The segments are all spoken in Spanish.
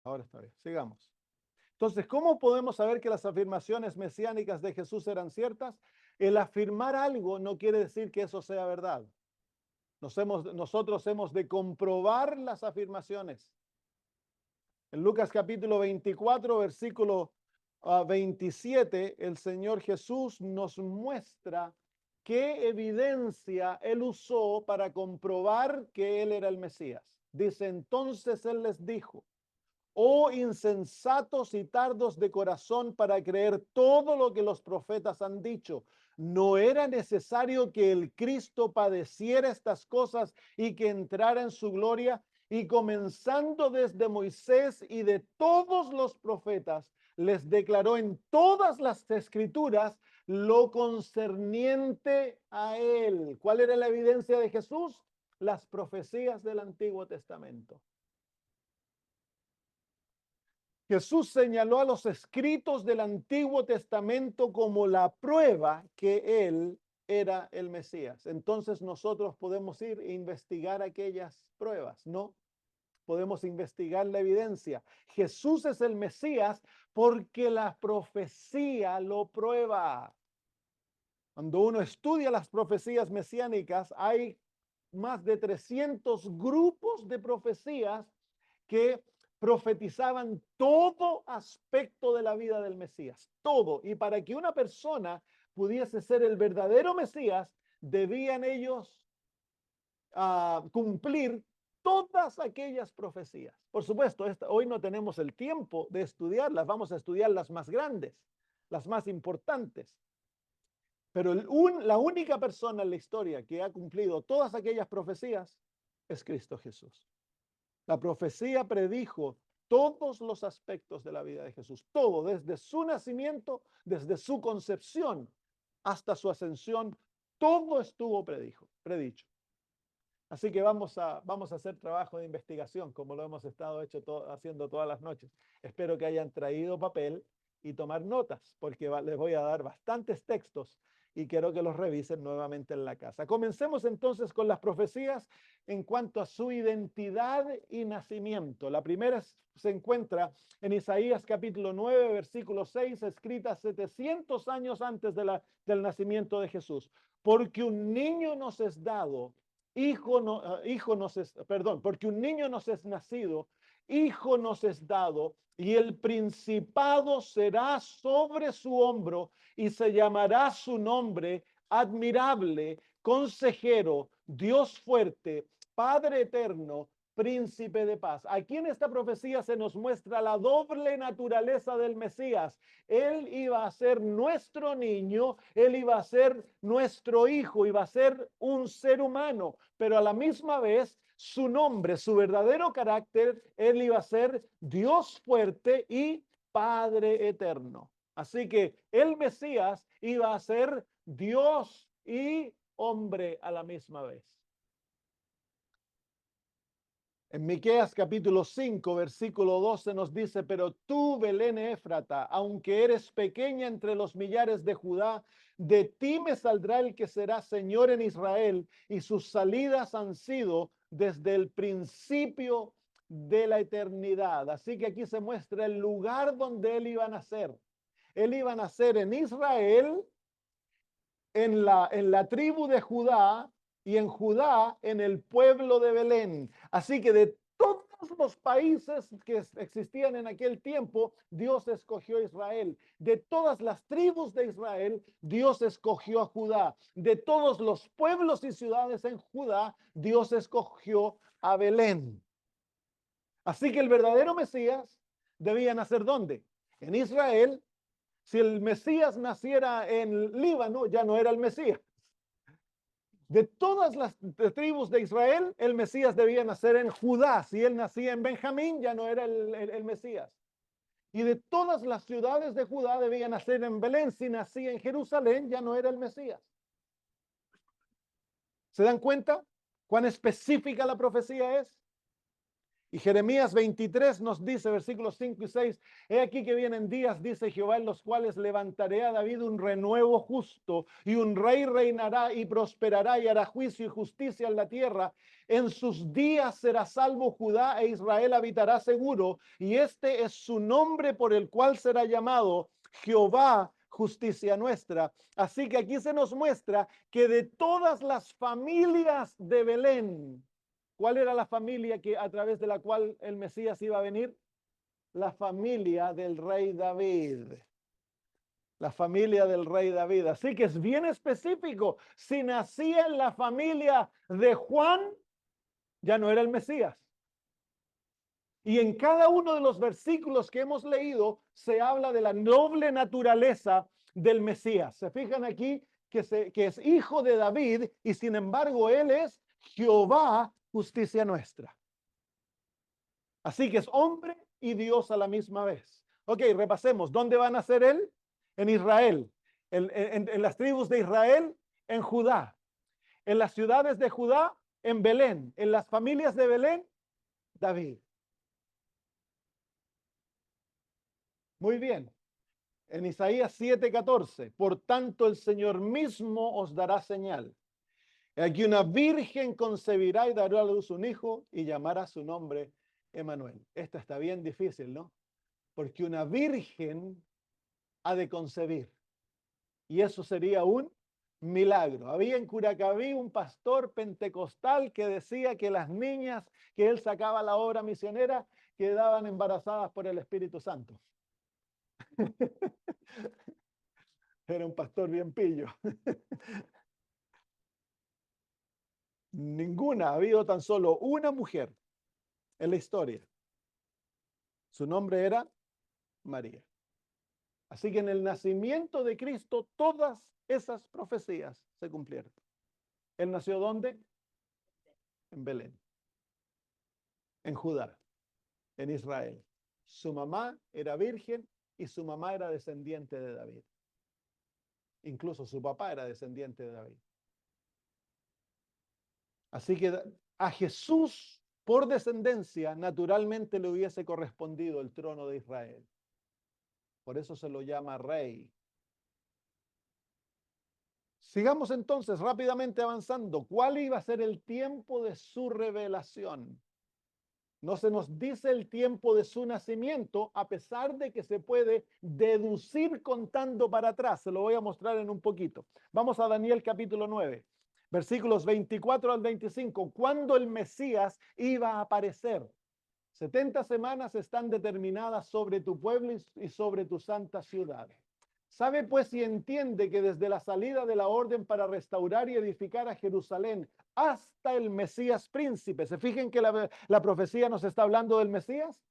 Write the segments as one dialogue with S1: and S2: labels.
S1: Ahora está bien, sigamos. Entonces, ¿cómo podemos saber que las afirmaciones mesiánicas de Jesús eran ciertas? El afirmar algo no quiere decir que eso sea verdad. Nosotros hemos de comprobar las afirmaciones. En Lucas capítulo 24, versículo 27, el Señor Jesús nos muestra qué evidencia Él usó para comprobar que Él era el Mesías. Dice, entonces Él les dijo, oh insensatos y tardos de corazón para creer todo lo que los profetas han dicho. ¿No era necesario que el Cristo padeciera estas cosas y que entrara en su gloria? Y comenzando desde Moisés y de todos los profetas, les declaró en todas las escrituras lo concerniente a él. ¿Cuál era la evidencia de Jesús? Las profecías del Antiguo Testamento. Jesús señaló a los escritos del Antiguo Testamento como la prueba que Él era el Mesías. Entonces nosotros podemos ir e investigar aquellas pruebas, ¿no? Podemos investigar la evidencia. Jesús es el Mesías porque la profecía lo prueba. Cuando uno estudia las profecías mesiánicas, hay más de 300 grupos de profecías que profetizaban todo aspecto de la vida del Mesías, todo. Y para que una persona pudiese ser el verdadero Mesías, debían ellos cumplir todas aquellas profecías. Por supuesto, hoy no tenemos el tiempo de estudiarlas, vamos a estudiar las más grandes, las más importantes. Pero la única persona en la historia que ha cumplido todas aquellas profecías es Cristo Jesús. La profecía predijo todos los aspectos de la vida de Jesús, todo, desde su nacimiento, desde su concepción hasta su ascensión, todo estuvo predicho. Así que vamos a hacer trabajo de investigación, como lo hemos estado haciendo todas las noches. Espero que hayan traído papel y tomar notas, porque les voy a dar bastantes textos y quiero que los revisen nuevamente en la casa. Comencemos entonces con las profecías en cuanto a su identidad y nacimiento. La primera se encuentra en Isaías capítulo 9, versículo 6, escrita 700 años antes del nacimiento de Jesús. Porque un niño nos es dado, porque un niño nos es nacido, hijo nos es dado, y el principado será sobre su hombro, y se llamará su nombre admirable, consejero, Dios fuerte, Padre eterno, príncipe de paz. Aquí en esta profecía se nos muestra la doble naturaleza del Mesías. Él iba a ser nuestro niño, él iba a ser nuestro hijo, iba a ser un ser humano, pero a la misma vez su nombre, su verdadero carácter, él iba a ser Dios fuerte y Padre eterno. Así que el Mesías iba a ser Dios y hombre a la misma vez. En Miqueas capítulo 5, versículo 12 nos dice, pero tú, Belén Éfrata, aunque eres pequeña entre los millares de Judá, de ti me saldrá el que será Señor en Israel, y sus salidas han sido desde el principio de la eternidad. Así que aquí se muestra el lugar donde él iba a nacer. Él iba a nacer en Israel, en la tribu de Judá, y en Judá, en el pueblo de Belén. Así que de todos los países que existían en aquel tiempo, Dios escogió a Israel. De todas las tribus de Israel, Dios escogió a Judá. De todos los pueblos y ciudades en Judá, Dios escogió a Belén. Así que el verdadero Mesías debía nacer ¿dónde? En Israel. Si el Mesías naciera en Líbano, ya no era el Mesías. De todas las tribus de Israel, el Mesías debía nacer en Judá. Si él nacía en Benjamín, ya no era el Mesías. Y de todas las ciudades de Judá debía nacer en Belén. Si nacía en Jerusalén, ya no era el Mesías. ¿Se dan cuenta cuán específica la profecía es? Y Jeremías 23 nos dice, versículos 5 y 6, he aquí que vienen días, dice Jehová, en los cuales levantaré a David un renuevo justo, y un rey reinará y prosperará y hará juicio y justicia en la tierra. En sus días será salvo Judá e Israel habitará seguro, y este es su nombre por el cual será llamado Jehová, justicia nuestra. Así que aquí se nos muestra que de todas las familias de Belén, ¿cuál era la familia que a través de la cual el Mesías iba a venir? La familia del rey David. La familia del rey David. Así que es bien específico. Si nacía en la familia de Juan, ya no era el Mesías. Y en cada uno de los versículos que hemos leído se habla de la noble naturaleza del Mesías. Se fijan aquí que es hijo de David y sin embargo él es Jehová, justicia nuestra. Así que es hombre y Dios a la misma vez. Ok, repasemos. ¿Dónde va a nacer él? En Israel. En las tribus de Israel, en Judá. En las ciudades de Judá, en Belén. En las familias de Belén, David. Muy bien. En Isaías 7:14, por tanto el Señor mismo os dará señal. Aquí una virgen concebirá y dará a luz un hijo y llamará su nombre Emmanuel. Esta está bien difícil, ¿no? Porque una virgen ha de concebir. Y eso sería un milagro. Había en Curacaví un pastor pentecostal que decía que las niñas que él sacaba a la obra misionera quedaban embarazadas por el Espíritu Santo. Era un pastor bien pillo. Ninguna, ha habido tan solo una mujer en la historia. Su nombre era María. Así que en el nacimiento de Cristo todas esas profecías se cumplieron. ¿Él nació dónde? En Belén, en Judá, en Israel. Su mamá era virgen y su mamá era descendiente de David. Incluso su papá era descendiente de David. Así que a Jesús, por descendencia, naturalmente le hubiese correspondido el trono de Israel. Por eso se lo llama rey. Sigamos entonces rápidamente avanzando. ¿Cuál iba a ser el tiempo de su revelación? No se nos dice el tiempo de su nacimiento, a pesar de que se puede deducir contando para atrás. Se lo voy a mostrar en un poquito. Vamos a Daniel capítulo 9, versículos 24 al 25. ¿Cuándo el Mesías iba a aparecer? 70 semanas están determinadas sobre tu pueblo y sobre tu santa ciudad. Sabe pues y entiende que desde la salida de la orden para restaurar y edificar a Jerusalén hasta el Mesías príncipe, se fijen que la profecía nos está hablando del Mesías,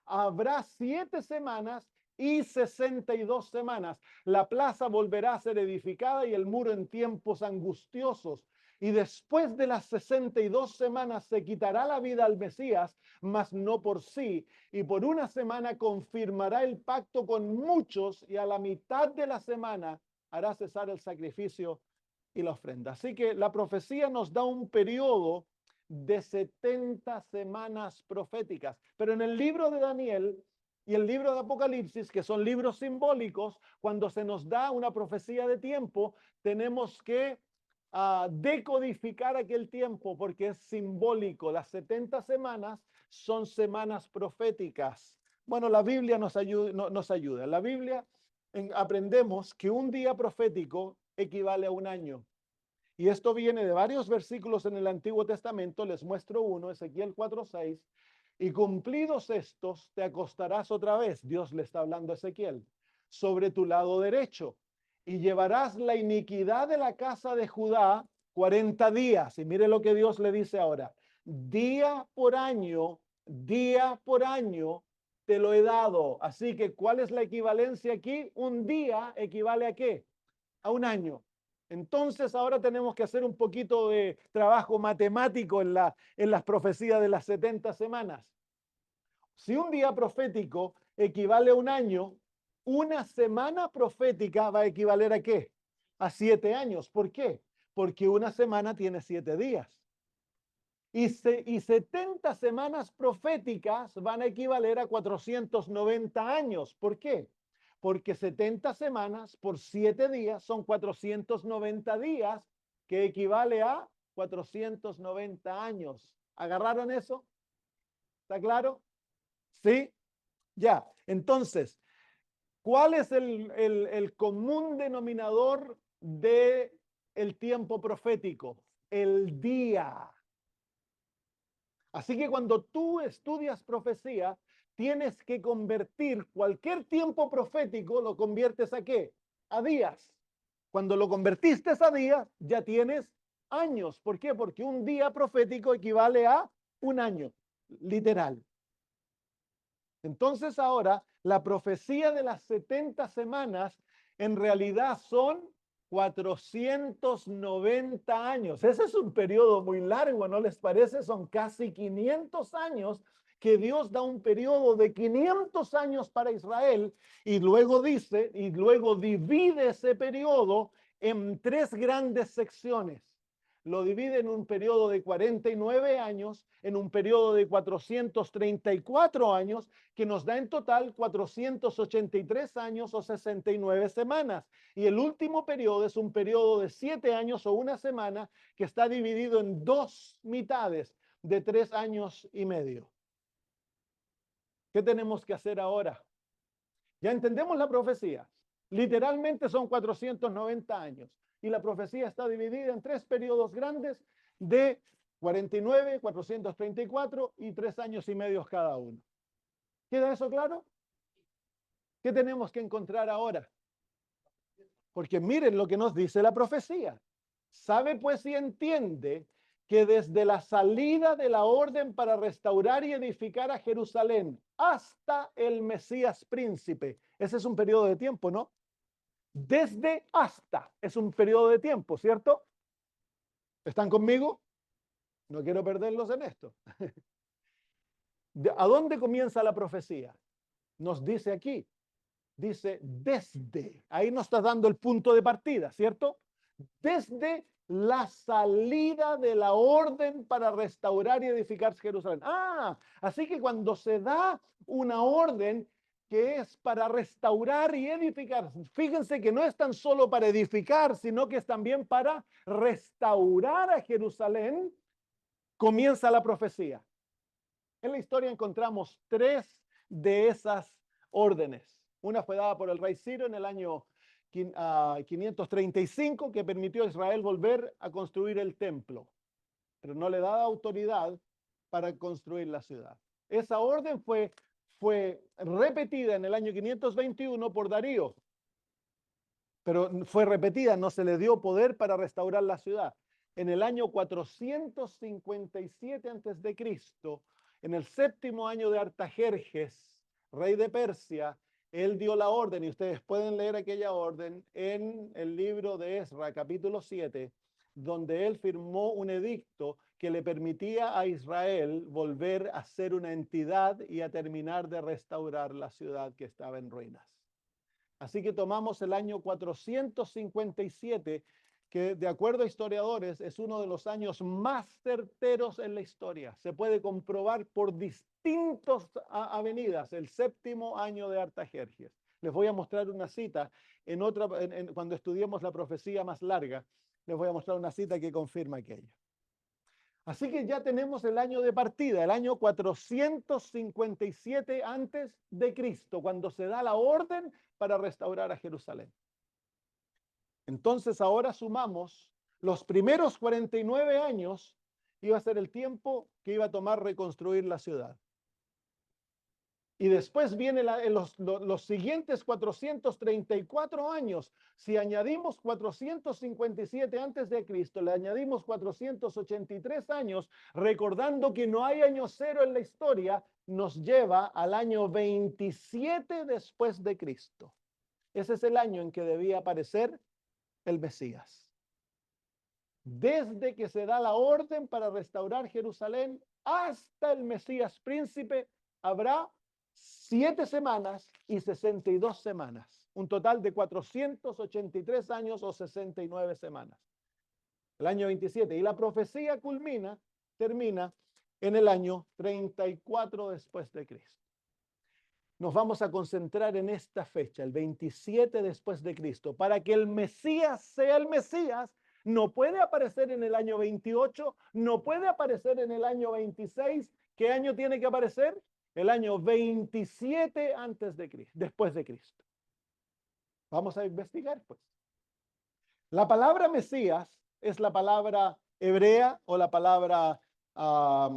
S1: habrá 7 semanas y 62 semanas. La plaza volverá a ser edificada y el muro en tiempos angustiosos. Y después de las 62 semanas se quitará la vida al Mesías, mas no por sí. Y por una semana confirmará el pacto con muchos y a la mitad de la semana hará cesar el sacrificio y la ofrenda. Así que la profecía nos da un periodo de 70 semanas proféticas. Pero en el libro de Daniel y el libro de Apocalipsis, que son libros simbólicos, cuando se nos da una profecía de tiempo, tenemos que decodificar aquel tiempo porque es simbólico. Las 70 semanas son semanas proféticas. Bueno, la Biblia nos ayuda. En la Biblia aprendemos que un día profético equivale a un año. Y esto viene de varios versículos en el Antiguo Testamento. Les muestro uno, Ezequiel 4:6. Y cumplidos estos, te acostarás otra vez. Dios le está hablando a Ezequiel. Sobre tu lado derecho. Y llevarás la iniquidad de la casa de Judá 40 días. Y mire lo que Dios le dice ahora. Día por año te lo he dado. Así que, ¿cuál es la equivalencia aquí? Un día equivale ¿a qué? A un año. Entonces ahora tenemos que hacer un poquito de trabajo matemático en las profecías de las 70 semanas. Si un día profético equivale a un año, una semana profética va a equivaler ¿a qué? A 7 años. ¿Por qué? Porque una semana tiene 7 días. y 70 semanas proféticas van a equivaler a 490 años. ¿Por qué? Porque 70 semanas por 7 días son 490 días, que equivale a 490 años. ¿Agarraron eso? ¿Está claro? ¿Sí? Ya. Entonces, ¿cuál es el común denominador de el tiempo profético? El día. Así que cuando tú estudias profecía, tienes que convertir cualquier tiempo profético, lo conviertes ¿a qué? A días. Cuando lo convertiste a días, ya tienes años. ¿Por qué? Porque un día profético equivale a un año, literal. Entonces ahora la profecía de las 70 semanas en realidad son 490 años. Ese es un periodo muy largo, ¿no les parece? Son casi 500 años que Dios da un periodo de 500 años para Israel y luego dice, y luego divide ese periodo en 3 grandes secciones. Lo divide en un periodo de 49 años, en un periodo de 434 años, que nos da en total 483 años o 69 semanas. Y el último periodo es un periodo de 7 años o una semana, que está dividido en 2 mitades de 3 años y medio. ¿Qué tenemos que hacer ahora? Ya entendemos la profecía. Literalmente son 490 años. Y la profecía está dividida en 3 periodos grandes de 49, 434 y 3 años y medio cada uno. ¿Queda eso claro? ¿Qué tenemos que encontrar ahora? Porque miren lo que nos dice la profecía. Sabe pues y entiende que desde la salida de la orden para restaurar y edificar a Jerusalén hasta el Mesías príncipe, ese es un periodo de tiempo, ¿no? Desde hasta es un periodo de tiempo, ¿cierto? ¿Están conmigo? No quiero perderlos en esto. ¿A dónde comienza la profecía? Nos dice aquí, dice desde, ahí nos está dando el punto de partida, ¿cierto? Desde la salida de la orden para restaurar y edificar Jerusalén. Ah, así que cuando se da una orden que es para restaurar y edificar, fíjense que no es tan solo para edificar, sino que es también para restaurar a Jerusalén, comienza la profecía. En la historia encontramos 3 de esas órdenes. Una fue dada por el rey Ciro en el año 535, que permitió a Israel volver a construir el templo, pero no le daba autoridad para construir la ciudad. Esa orden fue repetida en el año 521 por Darío, pero fue repetida, no se le dio poder para restaurar la ciudad. En el año 457 a.C., en el 7º año de Artajerjes, rey de Persia, él dio la orden, y ustedes pueden leer aquella orden en el libro de Esra, capítulo 7, donde él firmó un edicto que le permitía a Israel volver a ser una entidad y a terminar de restaurar la ciudad que estaba en ruinas. Así que tomamos el año 457, que de acuerdo a historiadores es uno de los años más certeros en la historia. Se puede comprobar por distintas avenidas el 7º año de Artajerjes. Les voy a mostrar una cita cuando estudiemos la profecía más larga. Les voy a mostrar una cita que confirma aquello. Así que ya tenemos el año de partida, el año 457 antes de Cristo, cuando se da la orden para restaurar a Jerusalén. Entonces ahora sumamos los primeros 49 años, iba a ser el tiempo que iba a tomar reconstruir la ciudad. Y después vienen los siguientes 434 años. Si añadimos 457 antes de Cristo, le añadimos 483 años, recordando que no hay año cero en la historia, nos lleva al año 27 después de Cristo. Ese es el año en que debía aparecer el Mesías. Desde que se da la orden para restaurar Jerusalén hasta el Mesías príncipe, habrá 7 semanas y 62 semanas. Un total de 483 años o 69 semanas. El año 27. Y la profecía culmina termina en el año 34 después de Cristo. Nos vamos a concentrar en esta fecha, el 27 después de Cristo. Para que el Mesías sea el Mesías, no puede aparecer en el año 28, no puede aparecer en el año 26. ¿Qué año tiene que aparecer? El año 27 antes de Cristo, después de Cristo. Vamos a investigar, pues. La palabra Mesías es la palabra hebrea o la palabra, la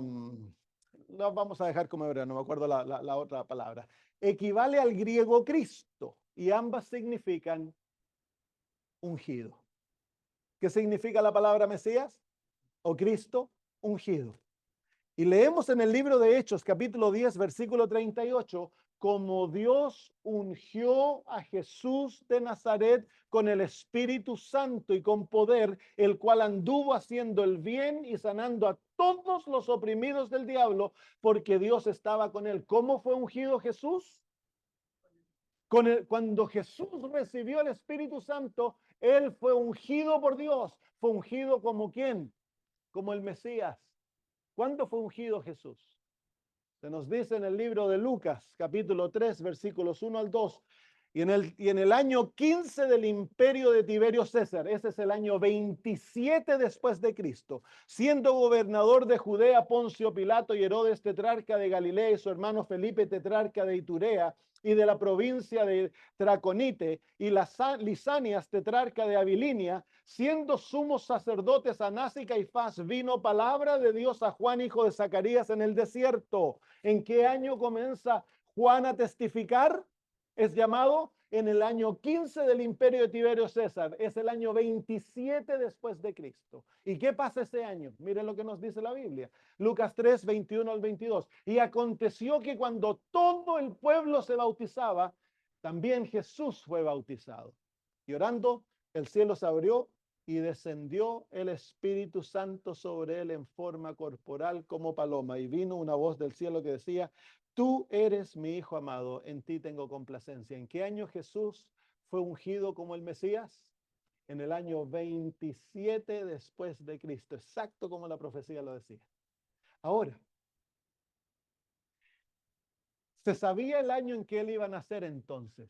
S1: vamos a dejar como hebrea, no me acuerdo la otra palabra. Equivale al griego Cristo y ambas significan ungido. ¿Qué significa la palabra Mesías o Cristo? Ungido. Y leemos en el libro de Hechos, capítulo 10, versículo 38, como Dios ungió a Jesús de Nazaret con el Espíritu Santo y con poder, el cual anduvo haciendo el bien y sanando a todos los oprimidos del diablo, porque Dios estaba con él. ¿Cómo fue ungido Jesús? Cuando Jesús recibió el Espíritu Santo, él fue ungido por Dios. Fue ungido como ¿quién? Como el Mesías. ¿Cuándo fue ungido Jesús? Se nos dice en el libro de Lucas, capítulo 3, versículos 1 al 2. Y en el año 15 del imperio de Tiberio César, ese es el año 27 después de Cristo, siendo gobernador de Judea Poncio Pilato y Herodes tetrarca de Galilea y su hermano Felipe tetrarca de Iturea y de la provincia de Traconite y Lisanias tetrarca de Abilinia, siendo sumos sacerdotes Anás y Caifás, vino palabra de Dios a Juan, hijo de Zacarías, en el desierto. ¿En qué año comienza Juan a testificar? Es llamado en el año 15 del imperio de Tiberio César. Es el año 27 después de Cristo. ¿Y qué pasa ese año? Miren lo que nos dice la Biblia. Lucas 3, 21 al 22. Y aconteció que cuando todo el pueblo se bautizaba, también Jesús fue bautizado. Y orando, el cielo se abrió y descendió el Espíritu Santo sobre él en forma corporal como paloma. Y vino una voz del cielo que decía: tú eres mi Hijo amado, en ti tengo complacencia. ¿En qué año Jesús fue ungido como el Mesías? En el año 27 después de Cristo, exacto como la profecía lo decía. Ahora, ¿se sabía el año en que él iba a nacer entonces?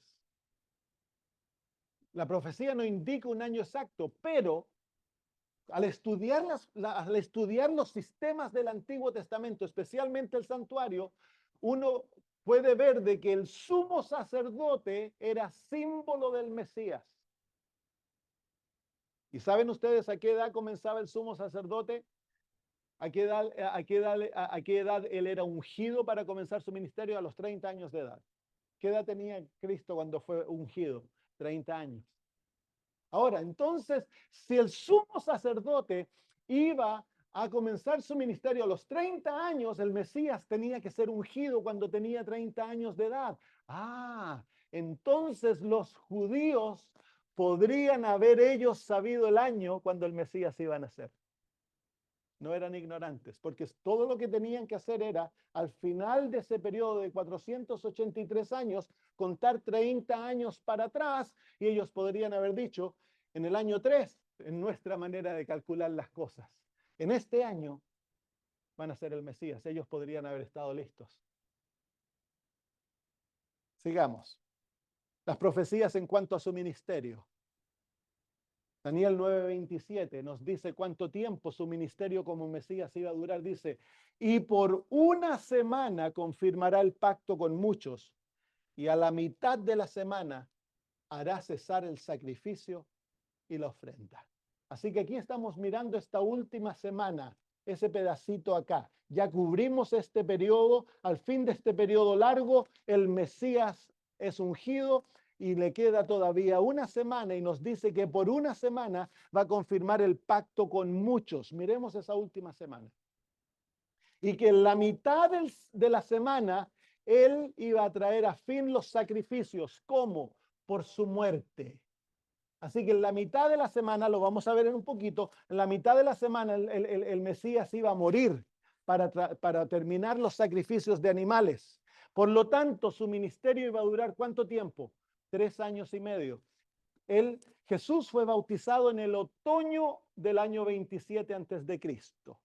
S1: La profecía no indica un año exacto, pero al estudiar los sistemas del Antiguo Testamento, especialmente el santuario, uno puede ver de que el sumo sacerdote era símbolo del Mesías. ¿Y saben ustedes a qué edad comenzaba el sumo sacerdote? ¿A qué edad él era ungido para comenzar su ministerio? A los 30 años de edad. ¿Qué edad tenía Cristo cuando fue ungido? 30 años. Ahora, entonces, si el sumo sacerdote iba a comenzar su ministerio a los 30 años, el Mesías tenía que ser ungido cuando tenía 30 años de edad. Entonces los judíos podrían haber ellos sabido el año cuando el Mesías iba a nacer. No eran ignorantes, porque todo lo que tenían que hacer era, al final de ese periodo de 483 años, contar 30 años para atrás, y ellos podrían haber dicho, en el año 3, en nuestra manera de calcular las cosas, en este año van a ser el Mesías. Ellos podrían haber estado listos. Sigamos. Las profecías en cuanto a su ministerio. Daniel 9:27 nos dice cuánto tiempo su ministerio como Mesías iba a durar. Dice, y por una semana confirmará el pacto con muchos, y a la mitad de la semana hará cesar el sacrificio y la ofrenda. Así que aquí estamos mirando esta última semana, ese pedacito acá. Ya cubrimos este periodo. Al fin de este periodo largo, el Mesías es ungido y le queda todavía una semana y nos dice que por una semana va a confirmar el pacto con muchos. Miremos esa última semana. Y que en la mitad de la semana él iba a traer a fin los sacrificios. ¿Cómo? Por su muerte. Así que en la mitad de la semana, lo vamos a ver en un poquito, en la mitad de la semana el Mesías iba a morir para terminar los sacrificios de animales. Por lo tanto, su ministerio iba a durar ¿cuánto tiempo? 3 años y medio. Jesús fue bautizado en el otoño del año 27 antes de Cristo.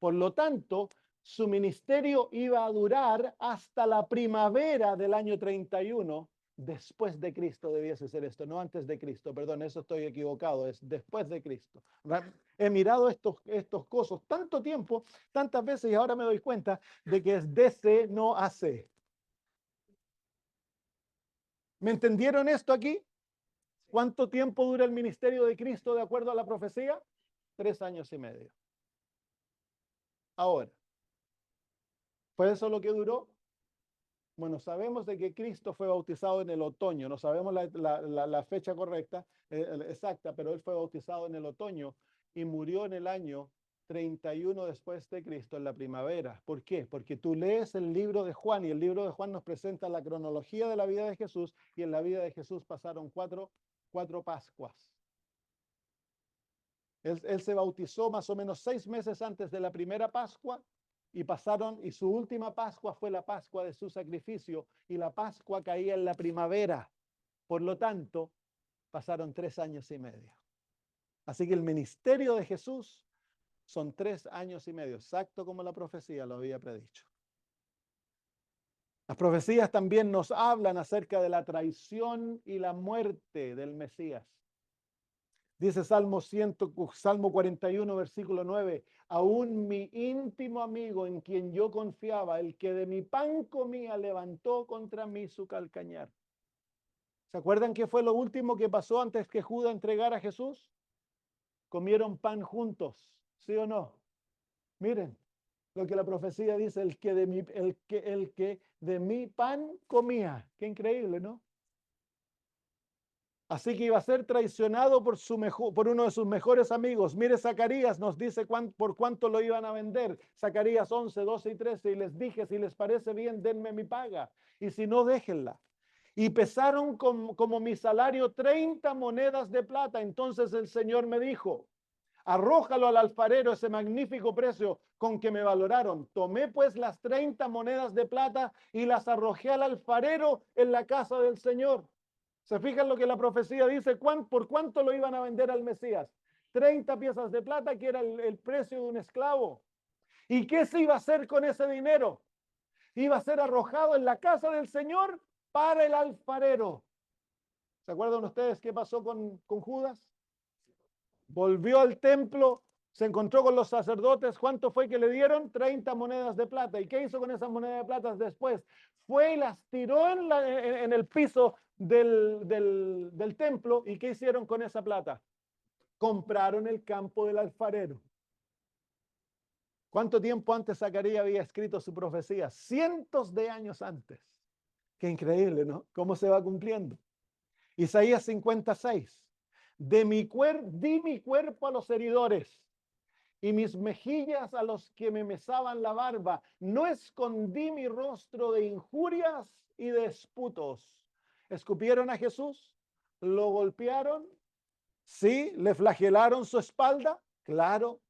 S1: Por lo tanto, su ministerio iba a durar hasta la primavera del año 31. Después de Cristo debiese ser esto, no antes de Cristo, perdón, eso estoy equivocado, es después de Cristo. He mirado estos cosas tanto tiempo, tantas veces, y ahora me doy cuenta de que es DC, no AC. ¿Me entendieron esto aquí? ¿Cuánto tiempo dura el ministerio de Cristo de acuerdo a la profecía? 3 años y medio. Ahora, ¿fue eso lo que duró? Bueno, sabemos de que Cristo fue bautizado en el otoño, no sabemos la fecha correcta, exacta, pero él fue bautizado en el otoño y murió en el año 31 después de Cristo, en la primavera. ¿Por qué? Porque tú lees el libro de Juan y el libro de Juan nos presenta la cronología de la vida de Jesús y en la vida de Jesús pasaron cuatro Pascuas. Él se bautizó más o menos 6 meses antes de la primera Pascua y su última Pascua fue la Pascua de su sacrificio y la Pascua caía en la primavera. Por lo tanto, pasaron 3 años y medio. Así que el ministerio de Jesús son 3 años y medio, exacto como la profecía lo había predicho. Las profecías también nos hablan acerca de la traición y la muerte del Mesías. Dice Salmo 41, versículo 9, aún mi íntimo amigo en quien yo confiaba, el que de mi pan comía, levantó contra mí su calcañar. ¿Se acuerdan qué fue lo último que pasó antes que Judas entregara a Jesús? Comieron pan juntos, ¿sí o no? Miren lo que la profecía dice, el que de mi pan comía. Qué increíble, ¿no? Así que iba a ser traicionado por uno de sus mejores amigos. Mire, Zacarías nos dice por cuánto lo iban a vender. Zacarías 11, 12 y 13. Y les dije, si les parece bien, denme mi paga. Y si no, déjenla. Y pesaron como mi salario 30 monedas de plata. Entonces el Señor me dijo, arrójalo al alfarero ese magnífico precio con que me valoraron. Tomé pues las 30 monedas de plata y las arrojé al alfarero en la casa del Señor. ¿Se fijan lo que la profecía dice? ¿Por cuánto lo iban a vender al Mesías? 30 piezas de plata, que era el precio de un esclavo. ¿Y qué se iba a hacer con ese dinero? Iba a ser arrojado en la casa del Señor para el alfarero. ¿Se acuerdan ustedes qué pasó con Judas? Volvió al templo, se encontró con los sacerdotes. ¿Cuánto fue que le dieron? 30 monedas de plata. ¿Y qué hizo con esas monedas de plata después? Fue y las tiró en el piso del templo. ¿Y qué hicieron con esa plata? Compraron el campo del alfarero. ¿Cuánto tiempo antes Zacarías había escrito su profecía? Cientos de años antes. Qué increíble, ¿no? ¿Cómo se va cumpliendo? Isaías 56. Di mi cuerpo a los heridores y mis mejillas a los que me mesaban la barba. No escondí mi rostro de injurias y de esputos. ¿Escupieron a Jesús? ¿Lo golpearon? ¿Sí? ¿Le flagelaron su espalda? Claro.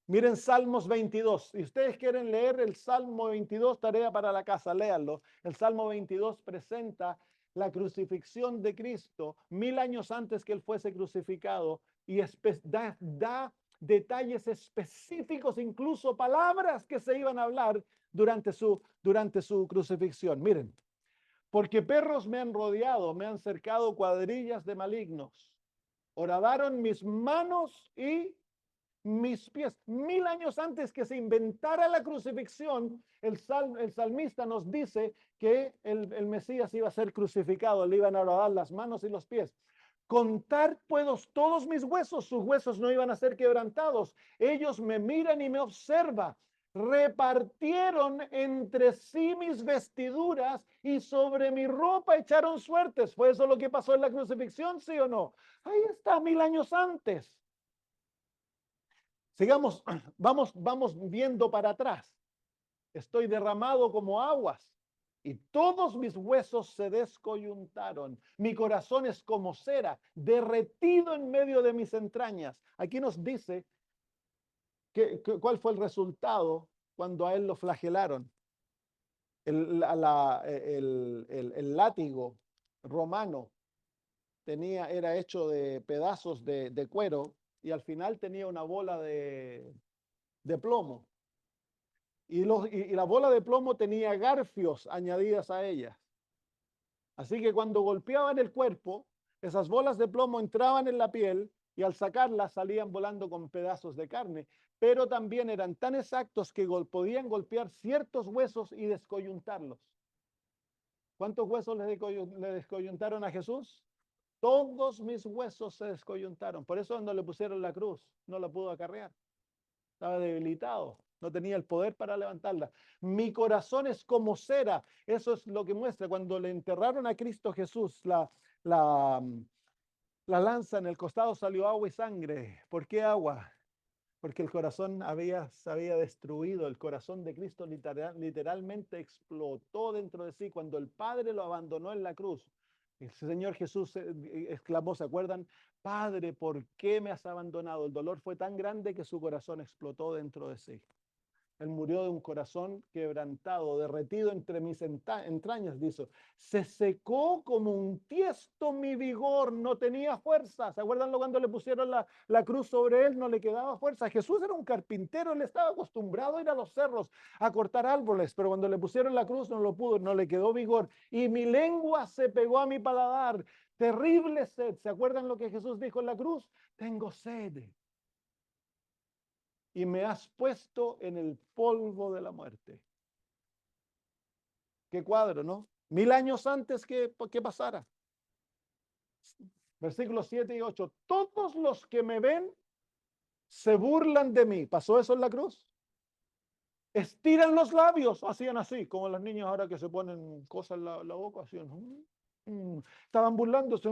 S1: Miren Salmos 22. Si ustedes quieren leer el Salmo 22, tarea para la casa, léanlo. El Salmo 22 presenta la crucifixión de Cristo 1000 años antes que él fuese crucificado y da detalles específicos, incluso palabras que se iban a hablar durante su crucifixión. Miren, porque perros me han rodeado, me han cercado cuadrillas de malignos. Horadaron mis manos y mis pies. 1000 años antes que se inventara la crucifixión, el salmista nos dice que el Mesías iba a ser crucificado, le iban a rodar las manos y los pies. Contar puedo todos mis huesos, sus huesos no iban a ser quebrantados. Ellos me miran y me observan. Repartieron entre sí mis vestiduras y sobre mi ropa echaron suertes. ¿Fue eso lo que pasó en la crucifixión, sí o no? Ahí está, 1000 años antes. Sigamos, vamos viendo para atrás. Estoy derramado como aguas y todos mis huesos se descoyuntaron. Mi corazón es como cera, derretido en medio de mis entrañas. Aquí nos dice cuál fue el resultado cuando a él lo flagelaron. El látigo romano era hecho de pedazos de cuero y al final tenía una bola de plomo. Y la bola de plomo tenía garfios añadidas a ella. Así que cuando golpeaban el cuerpo, esas bolas de plomo entraban en la piel y al sacarlas salían volando con pedazos de carne, pero también eran tan exactos que podían golpear ciertos huesos y descoyuntarlos. ¿Cuántos huesos le descoyuntaron a Jesús? Todos mis huesos se descoyuntaron. Por eso cuando le pusieron la cruz, no la pudo acarrear. Estaba debilitado, no tenía el poder para levantarla. Mi corazón es como cera. Eso es lo que muestra. Cuando le enterraron a Cristo Jesús, la, la lanza en el costado salió agua y sangre. ¿Por qué agua? Porque el corazón se había destruido. El corazón de Cristo literalmente explotó dentro de sí cuando el Padre lo abandonó en la cruz. El Señor Jesús exclamó, ¿se acuerdan? Padre, ¿por qué me has abandonado? El dolor fue tan grande que su corazón explotó dentro de sí. Él murió de un corazón quebrantado, derretido entre mis entrañas, dice. Se secó como un tiesto mi vigor, no tenía fuerza. ¿Se acuerdan cuando le pusieron la cruz sobre él? No le quedaba fuerza. Jesús era un carpintero, él estaba acostumbrado a ir a los cerros a cortar árboles, pero cuando le pusieron la cruz no lo pudo, no le quedó vigor. Y mi lengua se pegó a mi paladar. Terrible sed. ¿Se acuerdan lo que Jesús dijo en la cruz? Tengo sed. Y me has puesto en el polvo de la muerte. Qué cuadro, ¿no? 1000 años antes que pasara. Versículos 7 y 8. Todos los que me ven se burlan de mí. ¿Pasó eso en la cruz? Estiran los labios, hacían así, como los niños ahora que se ponen cosas en la boca, hacían. Estaban burlándose,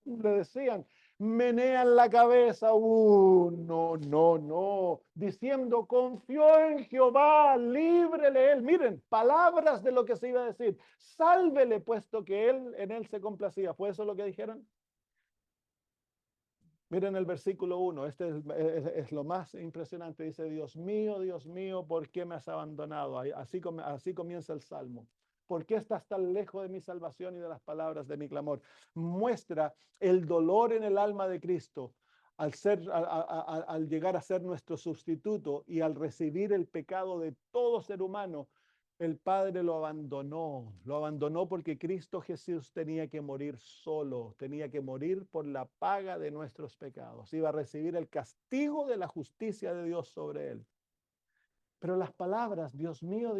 S1: le decían, menean la cabeza, no, no, no, diciendo, confió en Jehová, líbrele él. Miren, palabras de lo que se iba a decir, sálvele puesto que él en él se complacía. ¿Fue eso lo que dijeron? Miren el versículo 1, este es lo más impresionante. Dice, Dios mío, ¿por qué me has abandonado? Así comienza el Salmo. ¿Por qué estás tan lejos de mi salvación y de las palabras de mi clamor? Muestra el dolor en el alma de Cristo al llegar a ser nuestro sustituto y al recibir el pecado de todo ser humano. El Padre lo abandonó porque Cristo Jesús tenía que morir solo, tenía que morir por la paga de nuestros pecados, iba a recibir el castigo de la justicia de Dios sobre él. Pero las palabras, Dios mío,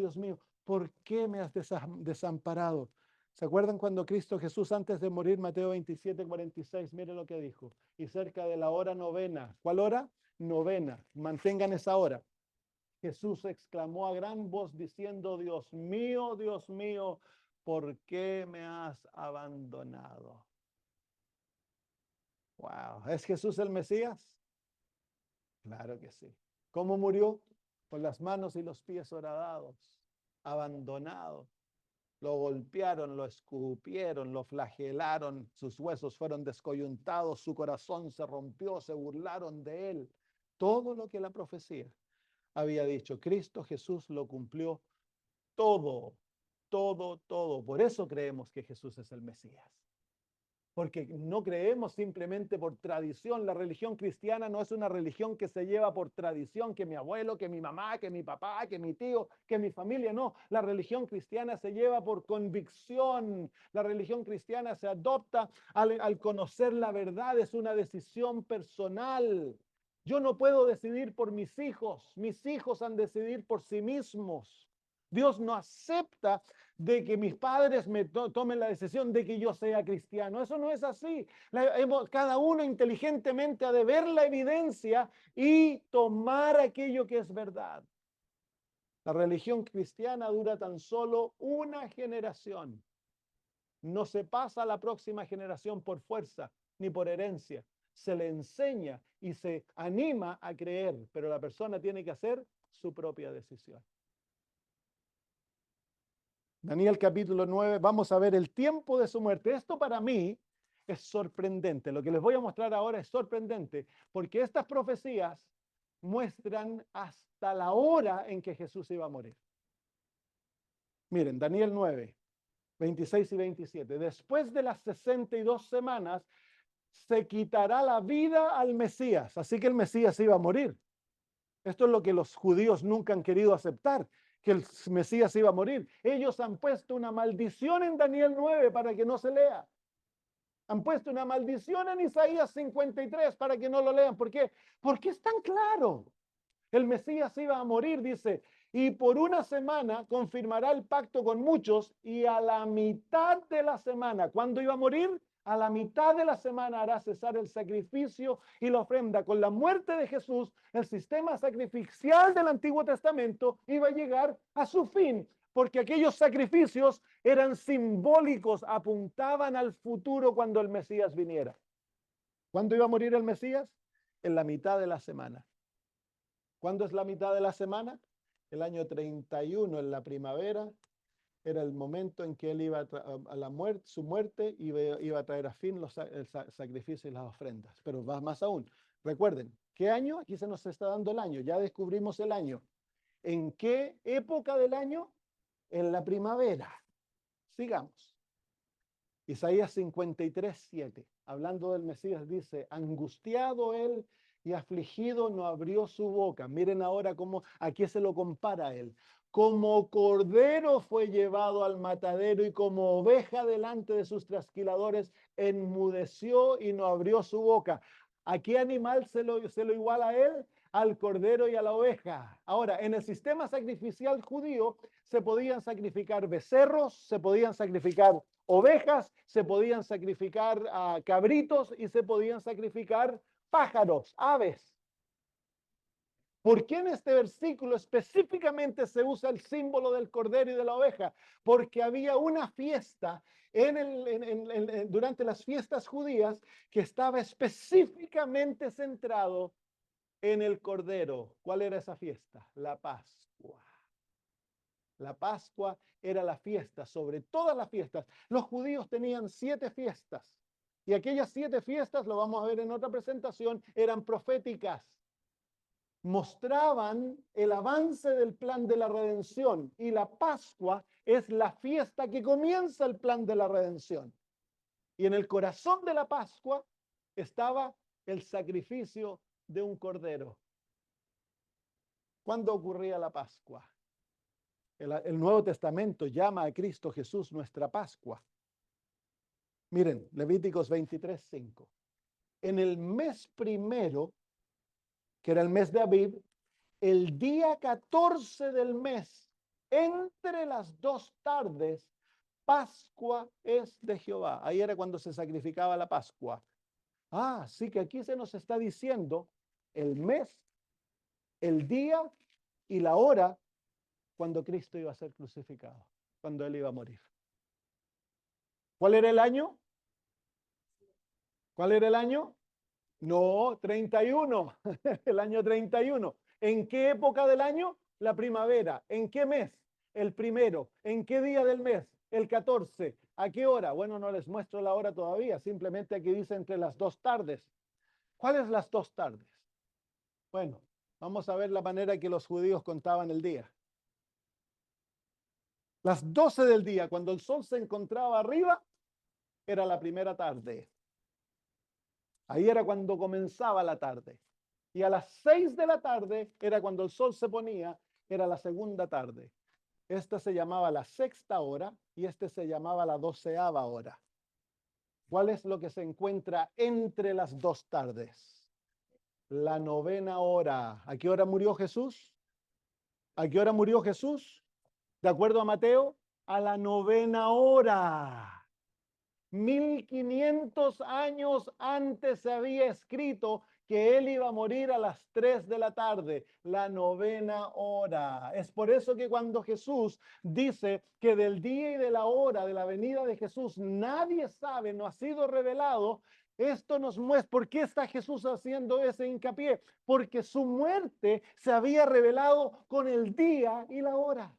S1: ¿por qué me has desamparado? ¿Se acuerdan cuando Cristo Jesús antes de morir, Mateo 27:46, mire lo que dijo? Y cerca de la hora novena, ¿cuál hora? Novena, mantengan esa hora. Jesús exclamó a gran voz diciendo, Dios mío, ¿por qué me has abandonado? Wow, ¿es Jesús el Mesías? Claro que sí. ¿Cómo murió? Con las manos y los pies horadados, abandonado. Lo golpearon, lo escupieron, lo flagelaron, sus huesos fueron descoyuntados, su corazón se rompió, se burlaron de él. Todo lo que la profecía había dicho, Cristo Jesús lo cumplió todo, todo. Por eso creemos que Jesús es el Mesías. Porque no creemos simplemente por tradición. La religión cristiana no es una religión que se lleva por tradición, que mi abuelo, que mi mamá, que mi papá, que mi tío, que mi familia. No, la religión cristiana se lleva por convicción. La religión cristiana se adopta al conocer la verdad. Es una decisión personal. Yo no puedo decidir por mis hijos han de decidir por sí mismos. Dios no acepta de que mis padres me tomen la decisión de que yo sea cristiano. Eso no es así. Cada uno inteligentemente ha de ver la evidencia y tomar aquello que es verdad. La religión cristiana dura tan solo una generación. No se pasa a la próxima generación por fuerza ni por herencia. Se le enseña y se anima a creer, pero la persona tiene que hacer su propia decisión. Daniel capítulo 9, vamos a ver el tiempo de su muerte. Esto para mí es sorprendente. Lo que les voy a mostrar ahora es sorprendente, porque estas profecías muestran hasta la hora en que Jesús iba a morir. Miren, Daniel 9, 26 y 27. Después de las 62 semanas, se quitará la vida al Mesías. Así que el Mesías iba a morir. Esto es lo que los judíos nunca han querido aceptar, que el Mesías iba a morir. Ellos han puesto una maldición en Daniel 9 para que no se lea. Han puesto una maldición en Isaías 53 para que no lo lean. ¿Por qué? Porque es tan claro. El Mesías iba a morir, dice, y por una semana confirmará el pacto con muchos y a la mitad de la semana, ¿cuándo iba a morir? A la mitad de la semana hará cesar el sacrificio y la ofrenda. Con la muerte de Jesús, el sistema sacrificial del Antiguo Testamento iba a llegar a su fin, porque aquellos sacrificios eran simbólicos, apuntaban al futuro cuando el Mesías viniera. ¿Cuándo iba a morir el Mesías? En la mitad de la semana. ¿Cuándo es la mitad de la semana? El año 31, en la primavera, era el momento en que él iba a la muerte, su muerte, iba a traer a fin el sacrificio y las ofrendas. Pero va más aún. Recuerden, ¿qué año? Aquí se nos está dando el año. Ya descubrimos el año. ¿En qué época del año? En la primavera. Sigamos. Isaías 53:7, hablando del Mesías, dice, angustiado él y afligido no abrió su boca. Miren ahora cómo, a qué se lo compara él. Como cordero fue llevado al matadero y como oveja delante de sus trasquiladores, enmudeció y no abrió su boca. ¿A qué animal se lo iguala a él? Al cordero y a la oveja. Ahora, en el sistema sacrificial judío se podían sacrificar becerros, se podían sacrificar ovejas, se podían sacrificar cabritos y se podían sacrificar pájaros, aves. ¿Por qué en este versículo específicamente se usa el símbolo del cordero y de la oveja? Porque había una fiesta durante las fiestas judías que estaba específicamente centrado en el cordero. ¿Cuál era esa fiesta? La Pascua. La Pascua era la fiesta, sobre todas las fiestas. Los judíos tenían 7 fiestas y aquellas 7 fiestas, lo vamos a ver en otra presentación, eran proféticas. Mostraban el avance del plan de la redención y la Pascua es la fiesta que comienza el plan de la redención. Y en el corazón de la Pascua estaba el sacrificio de un cordero. ¿Cuándo ocurría la Pascua? El Nuevo Testamento llama a Cristo Jesús nuestra Pascua. Miren, Levíticos 23:5. En el mes primero, que era el mes de Abib, el día 14 del mes, entre las 2 tardes, Pascua es de Jehová. Ahí era cuando se sacrificaba la Pascua. Sí que aquí se nos está diciendo el mes, el día y la hora cuando Cristo iba a ser crucificado, cuando él iba a morir. ¿Cuál era el año? ¿Cuál era el año? No, 31, el año 31. ¿En qué época del año? La primavera. ¿En qué mes? El primero. ¿En qué día del mes? El 14. ¿A qué hora? Bueno, no les muestro la hora todavía, simplemente aquí dice entre las 2 tardes. ¿Cuáles las 2 tardes? Bueno, vamos a ver la manera que los judíos contaban el día. Las 12 del día, cuando el sol se encontraba arriba, era la primera tarde. Ahí era cuando comenzaba la tarde. Y a las 6 de la tarde era cuando el sol se ponía, era la segunda tarde. Esta se llamaba la sexta hora y este se llamaba la 12ª hora. ¿Cuál es lo que se encuentra entre las 2 tardes? La 9ª hora. ¿A qué hora murió Jesús? ¿A qué hora murió Jesús? De acuerdo a Mateo, a la 9ª hora. 1500 años antes se había escrito que él iba a morir a las 3 de la tarde, la 9ª hora. Es por eso que cuando Jesús dice que del día y de la hora de la venida de Jesús nadie sabe, no ha sido revelado, esto nos muestra por qué está Jesús haciendo ese hincapié, porque su muerte se había revelado con el día y la hora.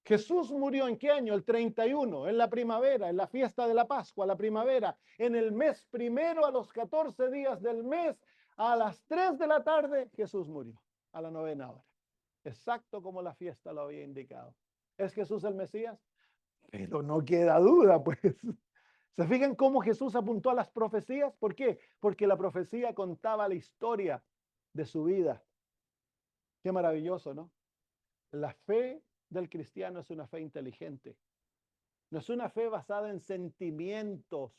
S1: Jesús murió ¿en qué año? El 31, en la primavera, en la fiesta de la Pascua, la primavera, en el mes primero, a los 14 días del mes, a las 3 de la tarde, Jesús murió, a la 9ª hora. Exacto como la fiesta lo había indicado. ¿Es Jesús el Mesías? Pero no queda duda, pues. ¿Se fijan cómo Jesús apuntó a las profecías? ¿Por qué? Porque la profecía contaba la historia de su vida. Qué maravilloso, ¿no? La fe del cristiano es una fe inteligente. No es una fe basada en sentimientos.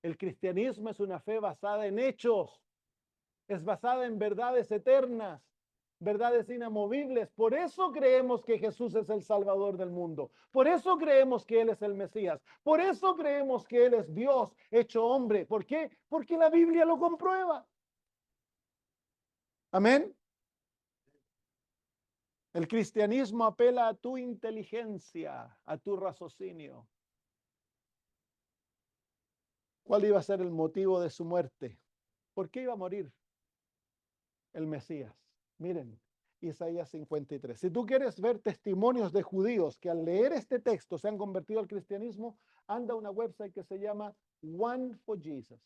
S1: El cristianismo es una fe basada en hechos. Es basada en verdades eternas, verdades inamovibles. Por eso creemos que Jesús es el Salvador del mundo. Por eso creemos que Él es el Mesías. Por eso creemos que Él es Dios hecho hombre. ¿Por qué? Porque la Biblia lo comprueba. Amén. El cristianismo apela a tu inteligencia, a tu raciocinio. ¿Cuál iba a ser el motivo de su muerte? ¿Por qué iba a morir el Mesías? Miren, Isaías 53. Si tú quieres ver testimonios de judíos que al leer este texto se han convertido al cristianismo, anda a una website que se llama One for Jesus.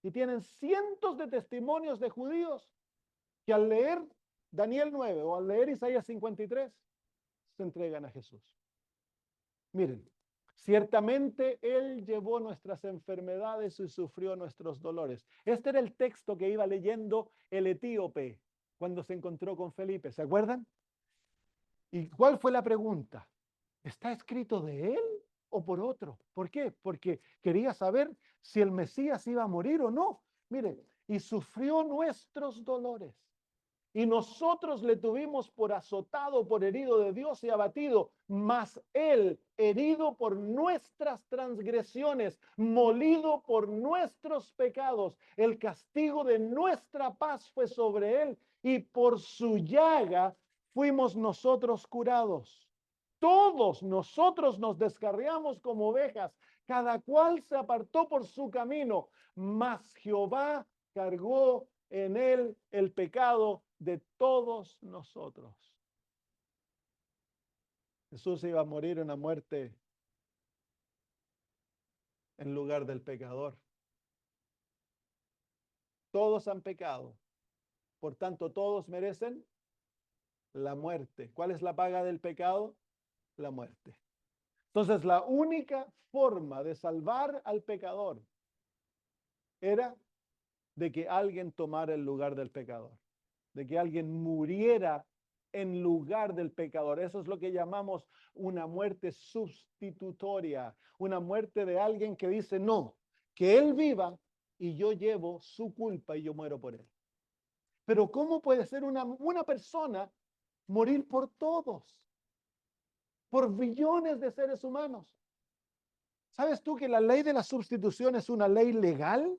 S1: Y tienen cientos de testimonios de judíos que al leer Daniel 9 o al leer Isaías 53 se entregan a Jesús. Miren, ciertamente Él llevó nuestras enfermedades y sufrió nuestros dolores. Este era el texto que iba leyendo el etíope cuando se encontró con Felipe. ¿Se acuerdan? ¿Y cuál fue la pregunta? ¿Está escrito de Él o por otro? ¿Por qué? Porque quería saber si el Mesías iba a morir o no. Mire, y sufrió nuestros dolores. Y nosotros le tuvimos por azotado, por herido de Dios y abatido, mas él herido por nuestras transgresiones, molido por nuestros pecados. El castigo de nuestra paz fue sobre él y por su llaga fuimos nosotros curados. Todos nosotros nos descarriamos como ovejas, cada cual se apartó por su camino, mas Jehová cargó en él el pecado de todos nosotros. Jesús iba a morir una muerte en lugar del pecador. Todos han pecado, por tanto todos merecen la muerte. ¿Cuál es la paga del pecado? La muerte. Entonces la única forma de salvar al pecador era de que alguien tomara el lugar del pecador, de que alguien muriera en lugar del pecador. Eso es lo que llamamos una muerte sustitutoria, una muerte de alguien que dice, no, que él viva y yo llevo su culpa y yo muero por él. Pero ¿cómo puede ser una persona morir por todos, por billones de seres humanos? ¿Sabes tú que la ley de la sustitución es una ley legal?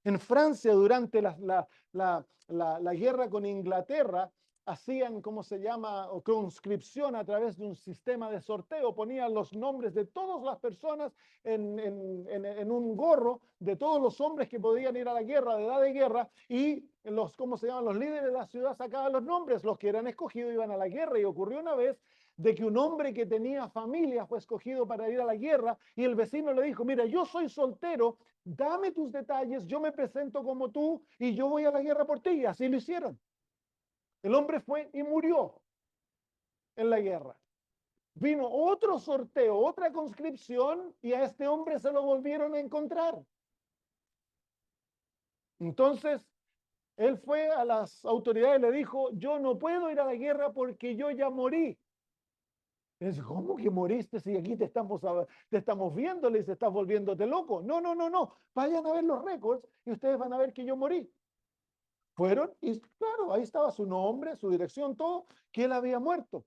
S1: En Francia, durante la guerra con Inglaterra, hacían, ¿cómo se llama?, o conscripción a través de un sistema de sorteo. Ponían los nombres de todas las personas en un gorro, de todos los hombres que podían ir a la guerra, de edad de guerra, y los, ¿cómo se llaman?, los líderes de la ciudad sacaban los nombres. Los que eran escogidos iban a la guerra, y ocurrió una vez de que un hombre que tenía familia fue escogido para ir a la guerra, y el vecino le dijo, mira, yo soy soltero, dame tus detalles, yo me presento como tú y yo voy a la guerra por ti. Y así lo hicieron. El hombre fue y murió en la guerra. Vino otro sorteo, otra conscripción, y a este hombre se lo volvieron a encontrar. Entonces, él fue a las autoridades y le dijo, yo no puedo ir a la guerra porque yo ya morí. Es, ¿cómo que moriste si aquí te estamos viendo? Le dice, estás volviéndote loco. No, no, no, no. Vayan a ver los récords y ustedes van a ver que yo morí. Fueron y claro, ahí estaba su nombre, su dirección, todo, que él había muerto.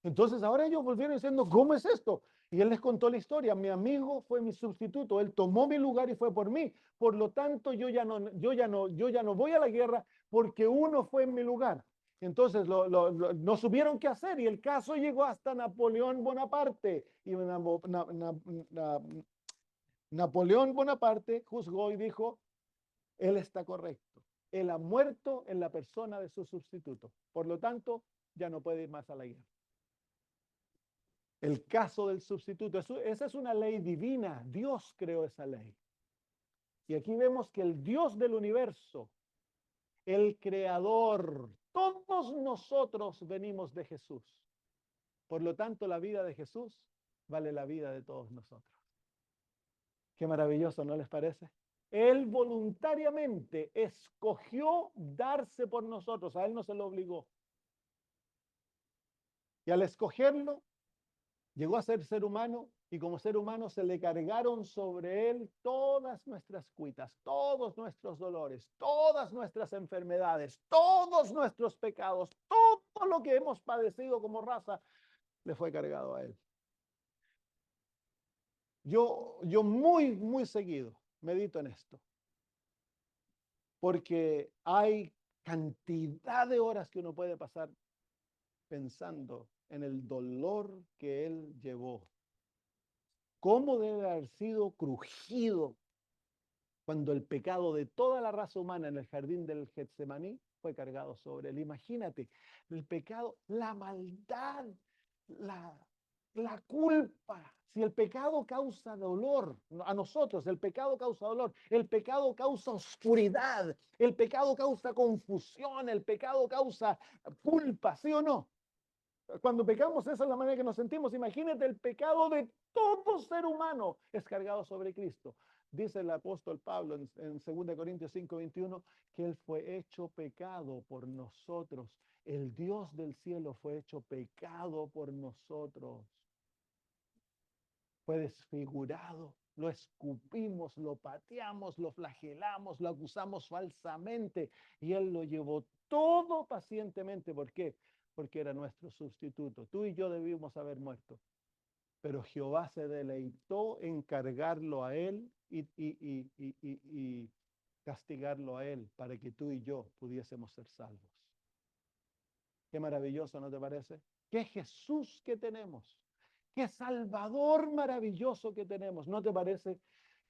S1: Entonces ahora ellos volvieron diciendo, ¿cómo es esto? Y él les contó la historia. Mi amigo fue mi sustituto, él tomó mi lugar y fue por mí. Por lo tanto, yo ya no voy a la guerra porque uno fue en mi lugar. Entonces no supieron qué hacer y el caso llegó hasta Napoleón Bonaparte. Y Napoleón Bonaparte juzgó y dijo, él está correcto. Él ha muerto en la persona de su sustituto. Por lo tanto, ya no puede ir más a la guerra. El caso del sustituto, esa es una ley divina. Dios creó esa ley. Y aquí vemos que el Dios del universo, el creador, todos nosotros venimos de Jesús. Por lo tanto, la vida de Jesús vale la vida de todos nosotros. Qué maravilloso, ¿no les parece? Él voluntariamente escogió darse por nosotros, a Él no se lo obligó. Y al escogerlo, llegó a ser humano y como ser humano se le cargaron sobre Él todas nuestras cuitas, todos nuestros dolores, todas nuestras enfermedades, todos nuestros pecados, todo lo que hemos padecido como raza, le fue cargado a Él. Yo muy seguido medito en esto, porque hay cantidad de horas que uno puede pasar pensando en el dolor que Él llevó. ¿Cómo debe haber sido crujido cuando el pecado de toda la raza humana en el jardín del Getsemaní fue cargado sobre Él? Imagínate, el pecado, la maldad, la culpa. Si el pecado causa dolor a nosotros, el pecado causa dolor, el pecado causa oscuridad, el pecado causa confusión, el pecado causa culpa, ¿sí o no? Cuando pecamos, esa es la manera que nos sentimos. Imagínate, el pecado de todo ser humano es cargado sobre Cristo. Dice el apóstol Pablo en 2 Corintios 5:21 que Él fue hecho pecado por nosotros. El Dios del cielo fue hecho pecado por nosotros. Fue desfigurado, lo escupimos, lo pateamos, lo flagelamos, lo acusamos falsamente y Él lo llevó todo pacientemente. ¿Por qué? Porque era nuestro sustituto. Tú y yo debimos haber muerto, pero Jehová se deleitó en cargarlo a Él y castigarlo a Él para que tú y yo pudiésemos ser salvos. Qué maravilloso, ¿no te parece? Qué Jesús que tenemos. Qué Salvador maravilloso que tenemos. ¿No te parece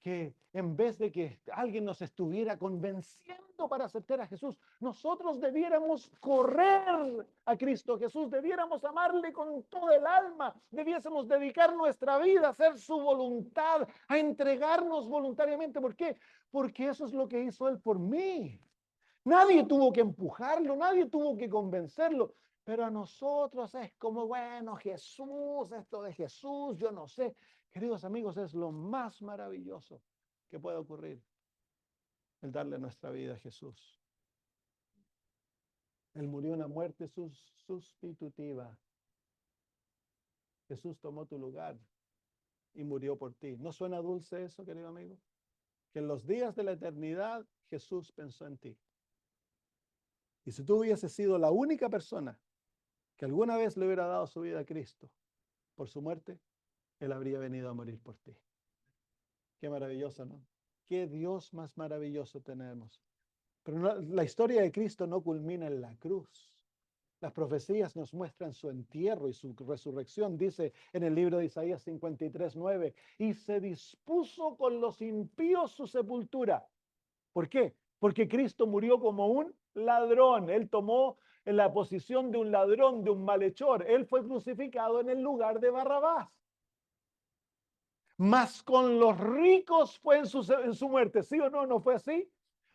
S1: que en vez de que alguien nos estuviera convenciendo para aceptar a Jesús, nosotros debiéramos correr a Cristo Jesús, debiéramos amarle con todo el alma, debiésemos dedicar nuestra vida a hacer su voluntad, a entregarnos voluntariamente? ¿Por qué? Porque eso es lo que hizo Él por mí. Nadie tuvo que empujarlo, nadie tuvo que convencerlo, pero a nosotros es como, bueno, Jesús, esto de Jesús, yo no sé. Queridos amigos, es lo más maravilloso que puede ocurrir, el darle nuestra vida a Jesús. Él murió una muerte sustitutiva. Jesús tomó tu lugar y murió por ti. ¿No suena dulce eso, querido amigo? Que en los días de la eternidad Jesús pensó en ti. Y si tú hubieses sido la única persona que alguna vez le hubiera dado su vida a Cristo por su muerte, Él habría venido a morir por ti. Qué maravilloso, ¿no? Qué Dios más maravilloso tenemos. Pero no, la historia de Cristo no culmina en la cruz. Las profecías nos muestran su entierro y su resurrección. Dice en el libro de Isaías 53:9, y se dispuso con los impíos su sepultura. ¿Por qué? Porque Cristo murió como un ladrón. Él tomó la posición de un ladrón, de un malhechor. Él fue crucificado en el lugar de Barrabás. Mas con los ricos fue en su muerte. ¿Sí o no? ¿No fue así?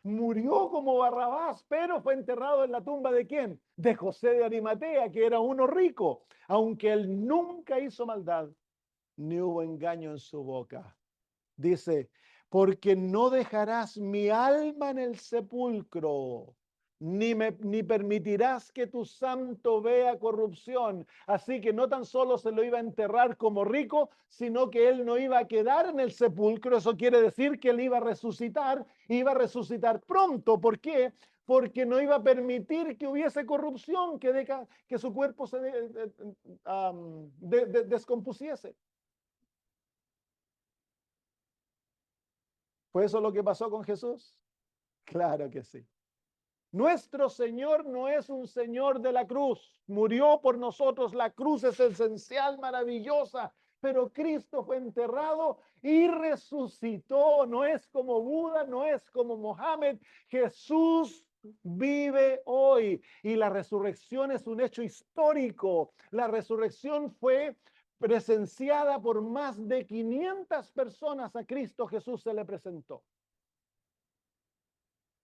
S1: Murió como Barrabás, pero fue enterrado en la tumba ¿de quién? De José de Arimatea, que era uno rico, aunque él nunca hizo maldad, ni hubo engaño en su boca. Dice, porque no dejarás mi alma en el sepulcro, ni permitirás que tu santo vea corrupción. Así que no tan solo se lo iba a enterrar como rico, sino que él no iba a quedar en el sepulcro. Eso quiere decir que él iba a resucitar pronto. ¿Por qué? Porque no iba a permitir que hubiese corrupción, que su cuerpo se descompusiese. ¿Fue eso lo que pasó con Jesús? Claro que sí. Nuestro Señor no es un Señor de la cruz. Murió por nosotros. La cruz es esencial, maravillosa. Pero Cristo fue enterrado y resucitó. No es como Buda, no es como Mohammed. Jesús vive hoy. Y la resurrección es un hecho histórico. La resurrección fue presenciada por más de 500 personas. A Cristo Jesús se le presentó.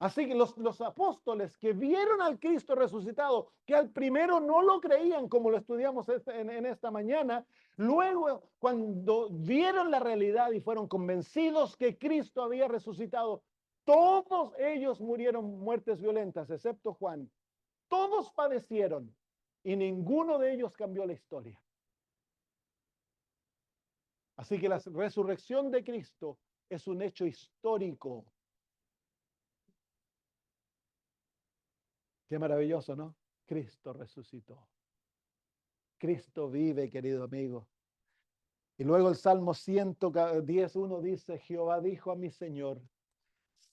S1: Así que los apóstoles que vieron al Cristo resucitado, que al primero no lo creían, como lo estudiamos en esta mañana, luego cuando vieron la realidad y fueron convencidos que Cristo había resucitado, todos ellos murieron muertes violentas, excepto Juan. Todos padecieron y ninguno de ellos cambió la historia. Así que la resurrección de Cristo es un hecho histórico. Qué maravilloso, ¿no? Cristo resucitó. Cristo vive, querido amigo. Y luego el Salmo 110:1 dice, Jehová dijo a mi Señor,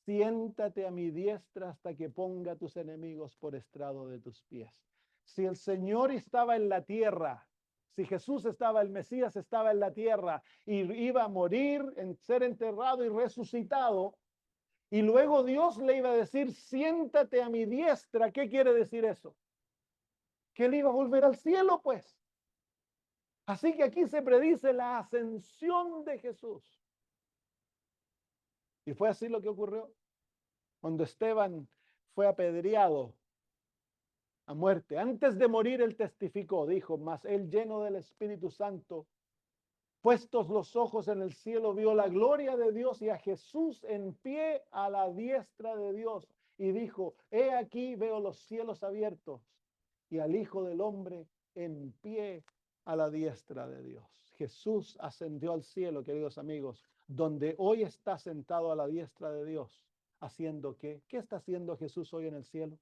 S1: siéntate a mi diestra hasta que ponga tus enemigos por estrado de tus pies. Si el Señor estaba en la tierra, si Jesús estaba, el Mesías estaba en la tierra y iba a morir, en ser enterrado y resucitado, y luego Dios le iba a decir, siéntate a mi diestra, ¿qué quiere decir eso? Que él iba a volver al cielo, pues. Así que aquí se predice la ascensión de Jesús. Y fue así lo que ocurrió. Cuando Esteban fue apedreado a muerte, antes de morir él testificó, dijo, mas él lleno del Espíritu Santo, puestos los ojos en el cielo, vio la gloria de Dios y a Jesús en pie a la diestra de Dios. Y dijo, he aquí veo los cielos abiertos y al Hijo del Hombre en pie a la diestra de Dios. Jesús ascendió al cielo, queridos amigos, donde hoy está sentado a la diestra de Dios. ¿Haciendo qué? ¿Qué está haciendo Jesús hoy en el cielo?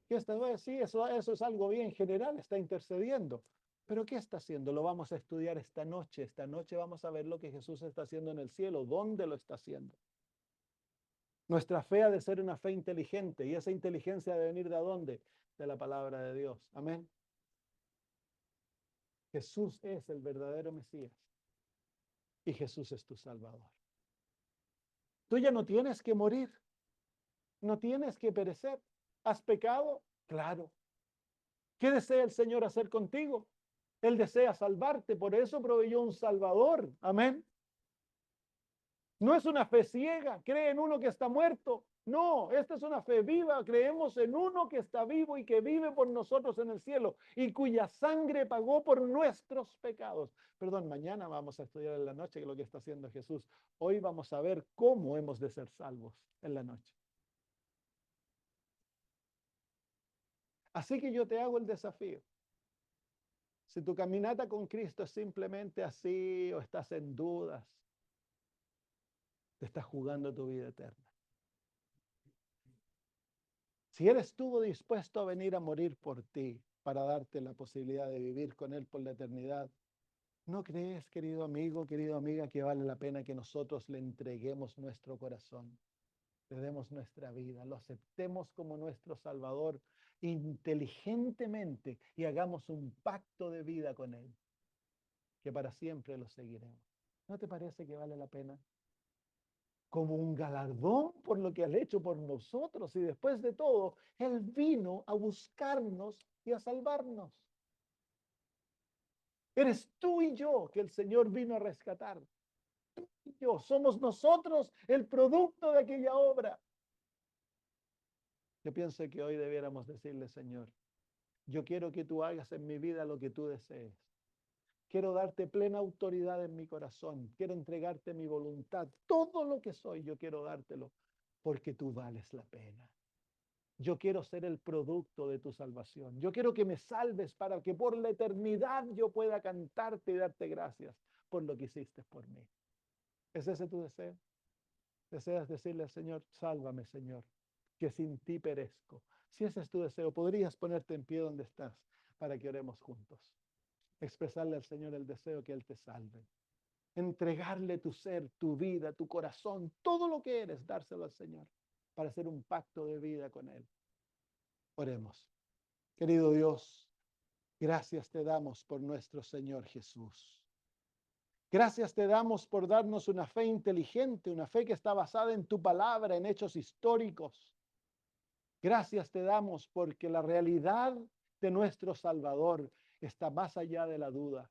S1: ¿Qué está? Sí, eso es algo bien general, está intercediendo. Pero ¿qué está haciendo? Lo vamos a estudiar esta noche. Esta noche vamos a ver lo que Jesús está haciendo en el cielo. ¿Dónde lo está haciendo? Nuestra fe ha de ser una fe inteligente. ¿Y esa inteligencia debe venir de dónde? De la palabra de Dios. Amén. Jesús es el verdadero Mesías. Y Jesús es tu Salvador. Tú ya no tienes que morir. No tienes que perecer. ¿Has pecado? Claro. ¿Qué desea el Señor hacer contigo? Él desea salvarte, por eso proveyó un Salvador. Amén. No es una fe ciega, cree en uno que está muerto. No, esta es una fe viva. Creemos en uno que está vivo y que vive por nosotros en el cielo y cuya sangre pagó por nuestros pecados. Perdón, mañana vamos a estudiar en la noche lo que está haciendo Jesús. Hoy vamos a ver cómo hemos de ser salvos en la noche. Así que yo te hago el desafío. Si tu caminata con Cristo es simplemente así o estás en dudas, te estás jugando tu vida eterna. Si Él estuvo dispuesto a venir a morir por ti para darte la posibilidad de vivir con Él por la eternidad, ¿no crees, querido amigo, querida amiga, que vale la pena que nosotros le entreguemos nuestro corazón, le demos nuestra vida, lo aceptemos como nuestro Salvador inteligentemente y hagamos un pacto de vida con Él, que para siempre lo seguiremos? ¿No te parece que vale la pena? Como un galardón por lo que has hecho por nosotros. Y después de todo, Él vino a buscarnos y a salvarnos. Eres tú y yo que el Señor vino a rescatar. Tú y yo somos nosotros el producto de aquella obra. Yo pienso que hoy debiéramos decirle, Señor, yo quiero que tú hagas en mi vida lo que tú desees. Quiero darte plena autoridad en mi corazón. Quiero entregarte mi voluntad. Todo lo que soy, yo quiero dártelo porque tú vales la pena. Yo quiero ser el producto de tu salvación. Yo quiero que me salves para que por la eternidad yo pueda cantarte y darte gracias por lo que hiciste por mí. ¿Es ese tu deseo? ¿Deseas decirle al Señor, sálvame, Señor, que sin ti perezco? Si ese es tu deseo, podrías ponerte en pie donde estás para que oremos juntos. Expresarle al Señor el deseo que Él te salve. Entregarle tu ser, tu vida, tu corazón, todo lo que eres, dárselo al Señor para hacer un pacto de vida con Él. Oremos. Querido Dios, gracias te damos por nuestro Señor Jesús. Gracias te damos por darnos una fe inteligente, una fe que está basada en tu palabra, en hechos históricos. Gracias te damos porque la realidad de nuestro Salvador está más allá de la duda.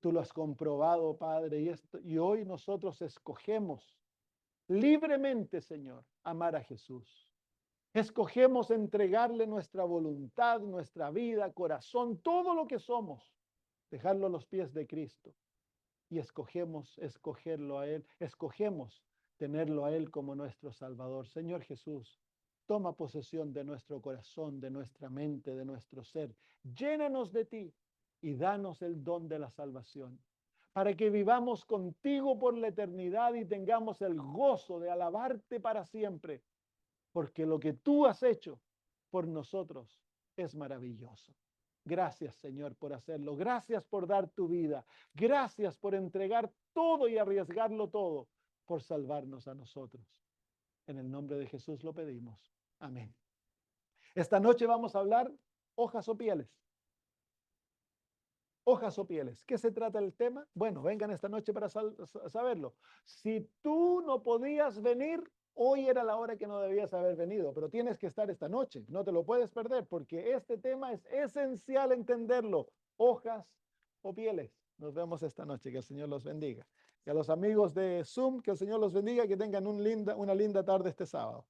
S1: Tú lo has comprobado, Padre, y hoy nosotros escogemos libremente, Señor, amar a Jesús. Escogemos entregarle nuestra voluntad, nuestra vida, corazón, todo lo que somos, dejarlo a los pies de Cristo. Y escogerlo a Él, escogemos tenerlo a Él como nuestro Salvador. Señor Jesús, toma posesión de nuestro corazón, de nuestra mente, de nuestro ser. Llénanos de ti y danos el don de la salvación, para que vivamos contigo por la eternidad y tengamos el gozo de alabarte para siempre, porque lo que tú has hecho por nosotros es maravilloso. Gracias, Señor, por hacerlo. Gracias por dar tu vida. Gracias por entregar todo y arriesgarlo todo por salvarnos a nosotros. En el nombre de Jesús lo pedimos. Amén. Esta noche vamos a hablar hojas o pieles. Hojas o pieles. ¿Qué se trata el tema? Bueno, vengan esta noche para saberlo. Si tú no podías venir, hoy era la hora que no debías haber venido, pero tienes que estar esta noche. No te lo puedes perder porque este tema es esencial entenderlo. Hojas o pieles. Nos vemos esta noche. Que el Señor los bendiga. Y a los amigos de Zoom, que el Señor los bendiga, que tengan una linda tarde este sábado.